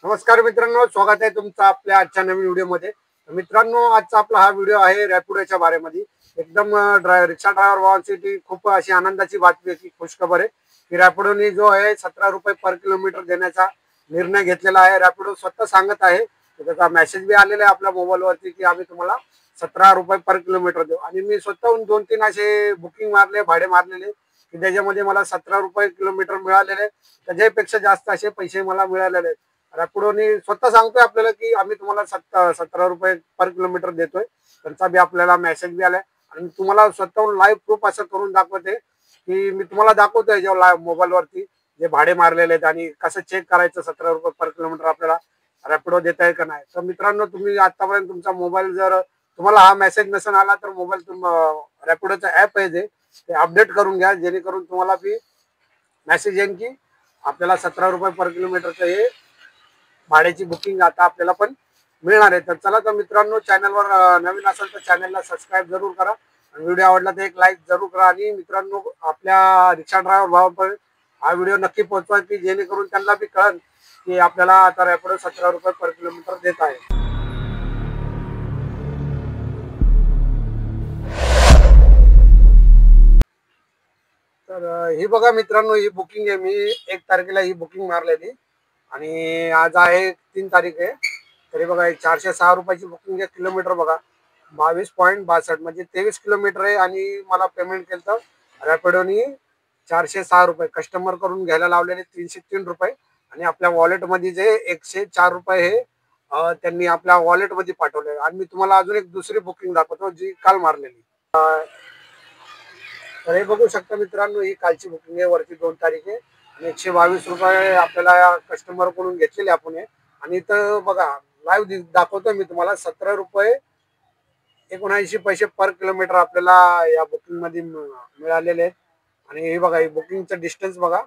नमस्कार मित्रांनो, स्वागत आहे तुमचं आपल्या आजच्या नवीन व्हिडिओमध्ये। मित्रांनो, आजचा आपला हा व्हिडिओ आहे रॅपिडोच्या बारेमध्ये। एकदम रिक्षा ड्रायव्हर भावांसाठी खूप अशी आनंदाची बातमी आहे, खुशखबर आहे की रॅपिडोने जो आहे 17 रुपये पर किलोमीटर देण्याचा निर्णय घेतलेला आहे। रॅपिडो स्वतः सांगत आहे, त्याचा मेसेज बी आलेला आहे आपल्या मोबाईलवरती की आम्ही तुम्हाला 17 रुपये पर किलोमीटर देऊ। आणि मी स्वतःहून 2-3 असे बुकिंग मारले, भाडे मारलेले की त्याच्यामध्ये मला 17 रुपये किलोमीटर मिळालेले, त्याच्यापेक्षा जास्त असे पैसे मला मिळालेले आहेत। रॅपिडोने स्वतः सांगतोय आपल्याला की आम्ही तुम्हाला 17 रुपये पर किलोमीटर देतोय। त्यांचा बी आपल्याला मेसेज बी आलाय आणि तुम्हाला स्वतःहून लाईव्ह प्रूफ असं करून दाखवते की मी तुम्हाला दाखवतोय जेव्हा मोबाईलवरती जे भाडे मारलेले आहेत आणि कसं चेक करायचं 17 रुपये पर किलोमीटर आपल्याला रॅपिडो देत आहे का नाही। तर मित्रांनो, तुम्ही आतापर्यंत तुमचा मोबाईल जर तुम्हाला हा मेसेज नसेल आला तर मोबाईल रॅपिडोचा ऍप आहे ते अपडेट करून घ्या, जेणेकरून तुम्हाला बी मेसेज येईल की आपल्याला 17 रुपये पर किलोमीटरचं हे भाड्याची बुकिंग आता आपल्याला पण मिळणार आहे। तर चला तर मित्रांनो, चॅनलवर नवीन असेल तर चॅनलला सबस्क्राईब जरूर करा आणि व्हिडिओ आवडला तर एक लाईक जरूर करा। आणि मित्रांनो, आपल्या रिक्षा ड्रायव्हर भावापर्यंत हा व्हिडिओ नक्की पोहोचवा की जेणेकरून त्यांना बी कळेल की आपल्याला आता रॅपिडो 17 रुपये पर किलोमीटर देत आहे। तर ही बघा मित्रांनो, ही बुकिंग आहे। मी 1 तारखेला ही बुकिंग मारलेली आणि आज आहे 3 तारीख आहे। तरी बघा 406 रुपयाची बुकिंग आहे। किलोमीटर बघा 22.62 म्हणजे 23 किलोमीटर आहे आणि मला पेमेंट केलं तर रॅपिडोनी 406 रुपये कस्टमर करून घ्यायला लावलेले 303 रुपये आणि आपल्या वॉलेटमध्ये जे 104 रुपये हे त्यांनी आपल्या वॉलेटमध्ये पाठवले। आणि मी तुम्हाला अजून एक दुसरी बुकिंग दाखवतो जी काल मारलेली। तर हे बघू शकता मित्रांनो, ही कालची बुकिंग आहे, वरती 2 तारीख आहे आणि 122 रुपये आपल्याला कस्टमर कडून घेतलेले आपण आहे। आणि इथं बघा लाईव्ह दाखवतोय मी तुम्हाला 17 रुपये 79 पैसे पर किलोमीटर आपल्याला या बुकिंग मध्ये मिळालेले आहेत। आणि हे बघा, ही बुकिंगचं डिस्टन्स बघा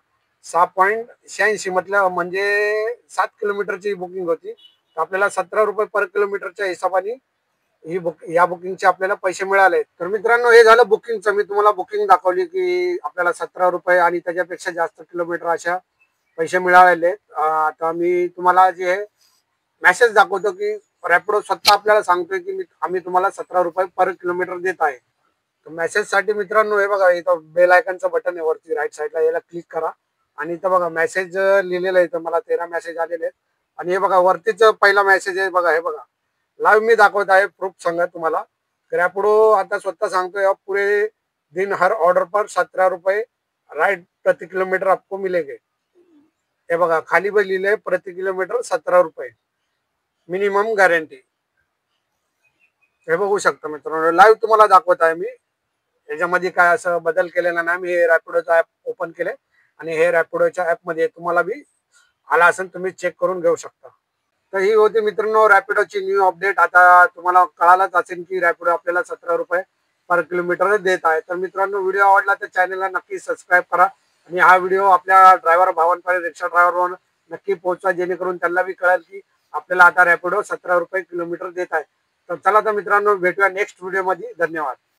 6.86 म्हटलं म्हणजे 7 किलोमीटरची बुकिंग होती। तर आपल्याला 17 रुपये पर किलोमीटरच्या हिशोबाने या बुकिंगचे आपल्याला पैसे मिळाले। तर मित्रांनो, हे झालं बुकिंगचं। मी तुम्हाला बुकिंग दाखवली की आपल्याला 17 रुपये आणि त्याच्यापेक्षा जास्त किलोमीटर अशा पैसे मिळालेले। आता मी तुम्हाला जे मेसेज दाखवतो की रॅपिडो स्वतः आपल्याला सांगतोय की आम्ही तुम्हाला 17 रुपये पर किलोमीटर देत आहे। तर मेसेज साठी मित्रांनो, हे बघा इथं बेल आयकॉनचं बटन आहे वरती राईट साईडला, याला क्लिक करा आणि इथं बघा मेसेज लिहिलेलं आहे। इथं मला 13 मेसेज आलेले आहेत आणि हे बघा वरतीच पहिला मेसेज आहे बघा, हे बघा लाइव मी दाखवत आहे प्रूफ सांगा तुम्हाला। रॅपिडो आता स्वतः सांगतोय पूरे दिन हर ऑर्डर पर 17 रुपये राइड प्रति किलोमीटर आपको मिलेंगे। हे बघा खाली पण लिहिलंय प्रति किलोमीटर 17 रुपये मिनिमम गॅरंटी। हे बघू शकता मित्रांनो, लाईव्ह तुम्हाला दाखवत आहे मी। याच्यामध्ये काय असं बदल केलेला नाही। मी हे रॅपिडोचा ऍप ओपन केले आणि हे रॅपिडोच्या ऍप मध्ये तुम्हाला बी आला असेल, तुम्ही चेक करून घेऊ शकता। तर ही होती मित्रांनो रॅपिडोची न्यू अपडेट। आता तुम्हाला कळालंच असेल की रॅपिडो आपल्याला 17 रुपये पर किलोमीटर देत आहे। तर मित्रांनो, व्हिडिओ आवडला तर चॅनलला नक्की सबस्क्राईब करा आणि हा व्हिडिओ आपल्या ड्रायव्हर भावांपर्यंत, रिक्षा ड्रायव्हर नक्की पोहोचवा, जेणेकरून त्यांना बी कळेल की आपल्याला आता रॅपिडो 17 रुपये किलोमीटर देत आहे। तर चला तर मित्रांनो, भेटूया नेक्स्ट व्हिडिओ मध्ये। धन्यवाद।